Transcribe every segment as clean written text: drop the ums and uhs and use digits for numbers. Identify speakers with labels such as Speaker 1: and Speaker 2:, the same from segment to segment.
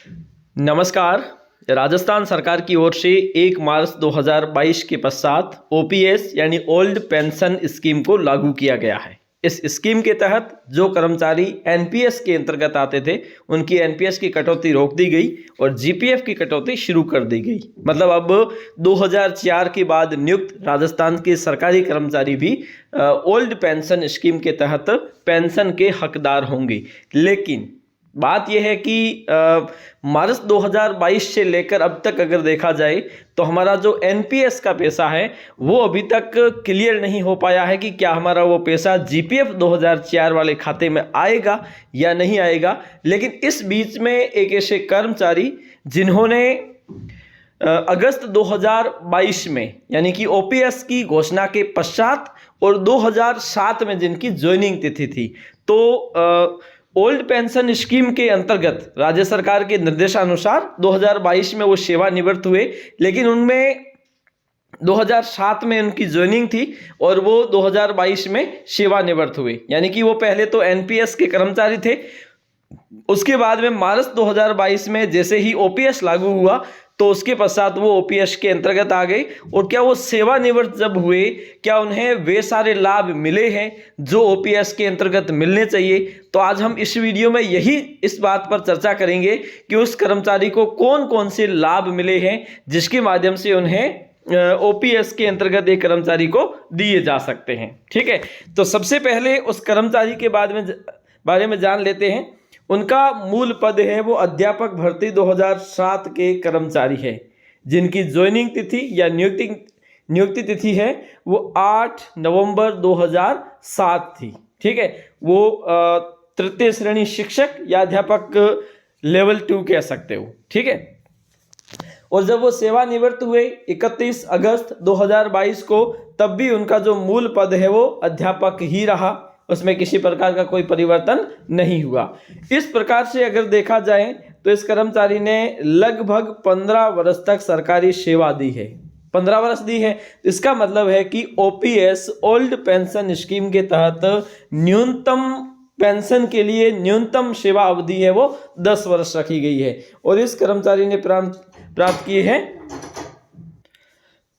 Speaker 1: नमस्कार। राजस्थान सरकार की ओर से 1 मार्च 2022 के पश्चात ओपीएस यानी ओल्ड पेंशन स्कीम को लागू किया गया है। इस स्कीम के तहत जो कर्मचारी एनपीएस के अंतर्गत आते थे उनकी एनपीएस की कटौती रोक दी गई और जीपीएफ की कटौती शुरू कर दी गई। मतलब अब 2004 के बाद नियुक्त राजस्थान के सरकारी कर्मचारी भी ओल्ड पेंशन स्कीम के तहत पेंशन के हकदार होंगे। लेकिन बात यह है कि मार्च 2022 से लेकर अब तक अगर देखा जाए तो हमारा जो एनपीएस का पैसा है वो अभी तक क्लियर नहीं हो पाया है कि क्या हमारा वो पैसा जीपीएफ 2004 वाले खाते में आएगा या नहीं आएगा। लेकिन इस बीच में एक ऐसे कर्मचारी जिन्होंने अगस्त 2022 में यानी कि ओपीएस की घोषणा के पश्चात और 2007 में जिनकी ज्वाइनिंग तिथि थी, तो ओल्ड पेंशन स्कीम के अंतर्गत राज्य सरकार के निर्देशानुसार 2022 में वो सेवानिवृत्त हुए। लेकिन उनमें 2007 में उनकी ज्वाइनिंग थी और वो 2022 में सेवानिवृत्त हुए। यानी कि वो पहले तो एनपीएस के कर्मचारी थे, उसके बाद में मार्च 2022 में जैसे ही ओपीएस लागू हुआ तो उसके पश्चात वो ओपीएस के अंतर्गत आ गए। और क्या वो सेवानिवृत्त जब हुए, क्या उन्हें वे सारे लाभ मिले हैं जो ओपीएस के अंतर्गत मिलने चाहिए? तो आज हम इस वीडियो में यही इस बात पर चर्चा करेंगे कि उस कर्मचारी को कौन कौन से लाभ मिले हैं जिसके माध्यम से उन्हें ओपीएस के अंतर्गत एक कर्मचारी को दिए जा सकते हैं। ठीक है, तो सबसे पहले उस कर्मचारी के बारे में जान लेते हैं। उनका मूल पद है वो अध्यापक भर्ती 2007 के कर्मचारी है, जिनकी ज्वाइनिंग तिथि या नियुक्ति तिथि है वो 8 नवंबर 2007 थी। ठीक है, वो तृतीय श्रेणी शिक्षक या अध्यापक लेवल 2 कह सकते हो। ठीक है, और जब वो सेवानिवृत्त हुए 31 अगस्त 2022 को, तब भी उनका जो मूल पद है वो अध्यापक ही रहा, उसमें किसी प्रकार का कोई परिवर्तन नहीं हुआ। इस प्रकार से अगर देखा जाए तो इस कर्मचारी ने लगभग 15 वर्ष तक सरकारी सेवा दी है। 15 वर्ष दी है, इसका मतलब है कि ओपीएस ओल्ड पेंशन स्कीम के तहत न्यूनतम पेंशन के लिए न्यूनतम सेवा अवधि है वो 10 वर्ष रखी गई है। और इस कर्मचारी ने प्राप्त किए हैं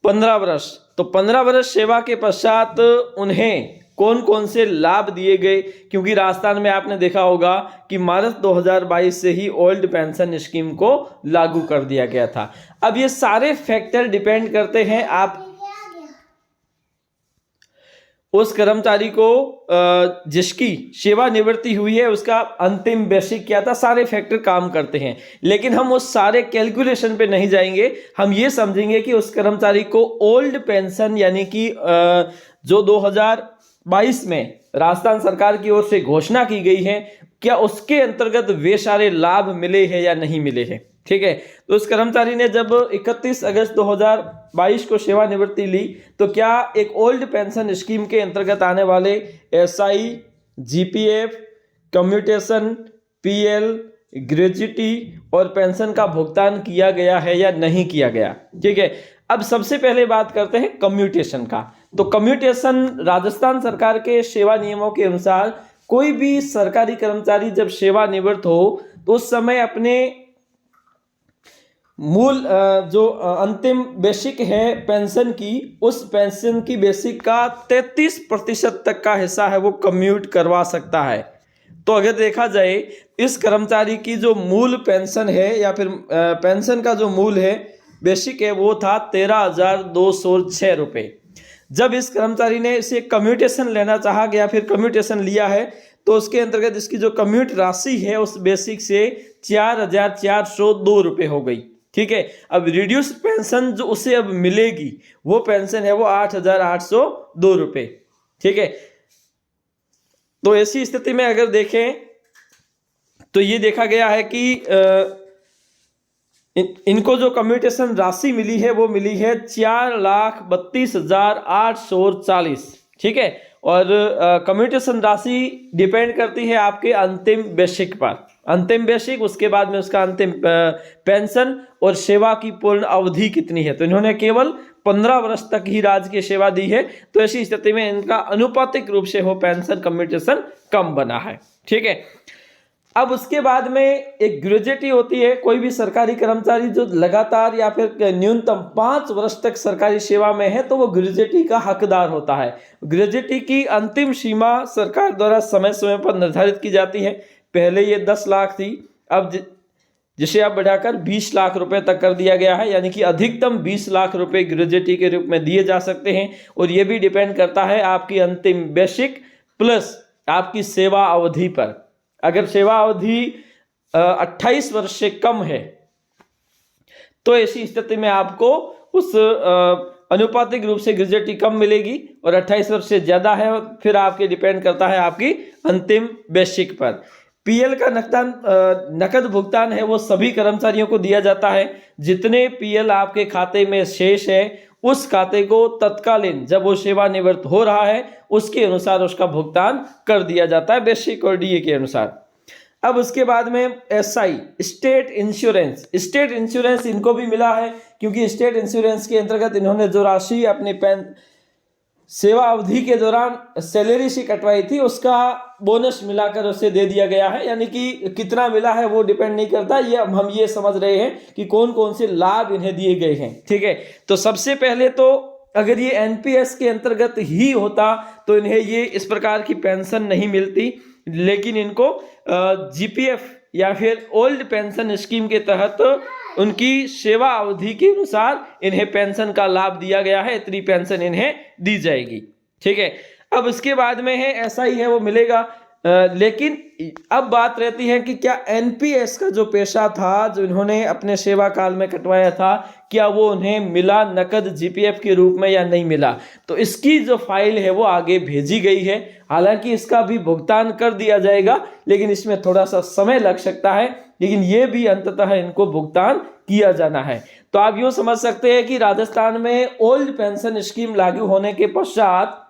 Speaker 1: 15 वर्ष। तो 15 वर्ष सेवा के पश्चात उन्हें कौन कौन से लाभ दिए गए, क्योंकि राजस्थान में आपने देखा होगा कि मार्च 2022 से ही ओल्ड पेंशन स्कीम को लागू कर दिया गया था। अब ये सारे फैक्टर डिपेंड करते हैं आप उस कर्मचारी को जिसकी सेवानिवृत्ति हुई है उसका अंतिम बेसिक क्या था, सारे फैक्टर काम करते हैं। लेकिन हम उस सारे कैलकुलेशन पे नहीं जाएंगे, हम ये समझेंगे कि उस कर्मचारी को ओल्ड पेंशन यानी कि जो 2022 में राजस्थान सरकार की ओर से घोषणा की गई है, क्या उसके अंतर्गत वे सारे लाभ मिले हैं या नहीं मिले हैं। ठीक है, तो उस कर्मचारी ने जब 31 अगस्त 2022 को सेवानिवृत्ति ली तो क्या एक ओल्ड पेंशन स्कीम के अंतर्गत आने वाले SI, GPF, commutation, PL, gratuity और पेंशन का भुगतान किया गया है या नहीं किया गया। ठीक है, अब सबसे पहले बात करते हैं कम्यूटेशन का। तो कम्यूटेशन राजस्थान सरकार के सेवा नियमों के अनुसार कोई भी सरकारी कर्मचारी जब सेवानिवृत्त हो तो उस समय अपने मूल जो अंतिम बेसिक है पेंशन की, उस पेंशन की बेसिक का 33% तक का हिस्सा है वो कम्यूट करवा सकता है। तो अगर देखा जाए इस कर्मचारी की जो मूल पेंशन है या फिर पेंशन का जो मूल है बेसिक है वो था 13,206 रुपये। जब इस कर्मचारी ने इसे कम्यूटेशन लेना चाहा या फिर कम्यूटेशन लिया है तो उसके अंतर्गत इसकी जो कम्यूट राशि है उस बेसिक से 4,402 रुपये हो गई। ठीक है, अब रिड्यूस पेंशन जो उसे अब मिलेगी वो पेंशन है वो 8,802 रुपये। ठीक है, तो ऐसी स्थिति में अगर देखें तो ये देखा गया है कि इनको जो कम्यूटेशन राशि मिली है वो मिली है 4,32,840। ठीक है, और कम्यूटेशन राशि डिपेंड करती है आपके अंतिम बेसिक पर। अंतिम बेसिक, उसके बाद में उसका अंतिम पेंशन और सेवा की पूर्ण अवधि कितनी है। तो इन्होंने केवल 15 वर्ष तक ही राजकीय सेवा दी है, तो ऐसी स्थिति में इनका अनुपातिक रूप से वो पेंशन कम्यूटेशन कम बना है। ठीक है, अब उसके बाद में एक ग्रेजुएटी होती है। कोई भी सरकारी कर्मचारी जो लगातार या फिर न्यूनतम 5 वर्ष तक सरकारी सेवा में है तो वो ग्रेजुएटी का हकदार होता है। ग्रेजुएटी की अंतिम सीमा सरकार द्वारा समय समय पर निर्धारित की जाती है। पहले ये 10 लाख थी, अब जिसे अब बढ़ाकर 20 लाख रुपए तक कर दिया गया है, यानी कि अधिकतम 20 लाख रुपए ग्रेजुएटी के रूप में दिए जा सकते हैं। और ये भी डिपेंड करता है आपकी अंतिम बेसिक प्लस आपकी सेवा अवधि पर। अगर सेवा अवधि 28 वर्ष से कम है तो ऐसी स्थिति में आपको उस अनुपातिक रूप से ग्रेजुएटी कम मिलेगी, और 28 वर्ष से ज्यादा है फिर आपके डिपेंड करता है आपकी अंतिम बेसिक पर। पीएल का नकद भुगतान है वो सभी कर्मचारियों को दिया जाता है। जितने पीएल आपके खाते में शेष है उस खाते को तत्कालीन जब वो सेवानिवृत्त हो रहा है उसके अनुसार उसका भुगतान कर दिया जाता है, बेसिक और डीए के अनुसार। अब उसके बाद में एसआई स्टेट इंश्योरेंस इनको भी मिला है, क्योंकि स्टेट इंश्योरेंस के अंतर्गत इन्होंने जो राशि अपने सेवा अवधि के दौरान सैलरी से कटवाई थी उसका बोनस मिलाकर उसे दे दिया गया है। यानी कि कितना मिला है वो डिपेंड नहीं करता, ये हम ये समझ रहे हैं कि कौन कौन से लाभ इन्हें दिए गए हैं। ठीक है, तो सबसे पहले तो अगर ये एनपीएस के अंतर्गत ही होता तो इन्हें ये इस प्रकार की पेंशन नहीं मिलती, लेकिन इनको जीपीएफ या फिर ओल्ड पेंशन स्कीम के तहत उनकी सेवा अवधि के अनुसार इन्हें पेंशन का लाभ दिया गया है। इतनी पेंशन इन्हें दी जाएगी। ठीक है, अब उसके बाद में है एसआई है वो मिलेगा, लेकिन अब बात रहती है कि क्या एनपीएस का जो पैसा था जो इन्होंने अपने सेवा काल में कटवाया था क्या वो उन्हें मिला नकद जीपीएफ के रूप में या नहीं मिला। तो इसकी जो फाइल है वो आगे भेजी गई है। हालांकि इसका भी भुगतान कर दिया जाएगा, लेकिन इसमें थोड़ा सा समय लग सकता है, लेकिन ये भी अंततः इनको भुगतान किया जाना है। तो आप यूं समझ सकते हैं कि राजस्थान में ओल्ड पेंशन स्कीम लागू होने के पश्चात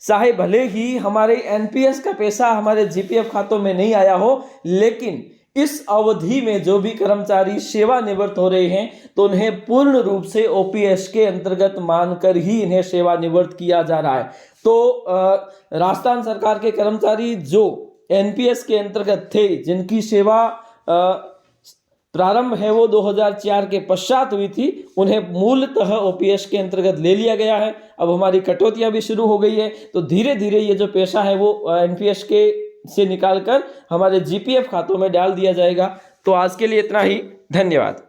Speaker 1: चाहे भले ही हमारे एनपीएस का पैसा हमारे जीपीएफ खातों में नहीं आया हो, लेकिन इस अवधि में जो भी कर्मचारी सेवानिवृत्त हो रहे हैं तो उन्हें पूर्ण रूप से ओपीएस के अंतर्गत मानकर ही इन्हें सेवानिवृत्त किया जा रहा है। तो राजस्थान सरकार के कर्मचारी जो एनपीएस के अंतर्गत थे, जिनकी सेवा प्रारंभ है वो 2004 के पश्चात हुई थी, उन्हें मूलतः ओपीएस के अंतर्गत ले लिया गया है। अब हमारी कटौतियां भी शुरू हो गई है, तो धीरे धीरे ये जो पैसा है वो एनपीएस के से निकालकर हमारे जीपीएफ खातों में डाल दिया जाएगा। तो आज के लिए इतना ही, धन्यवाद।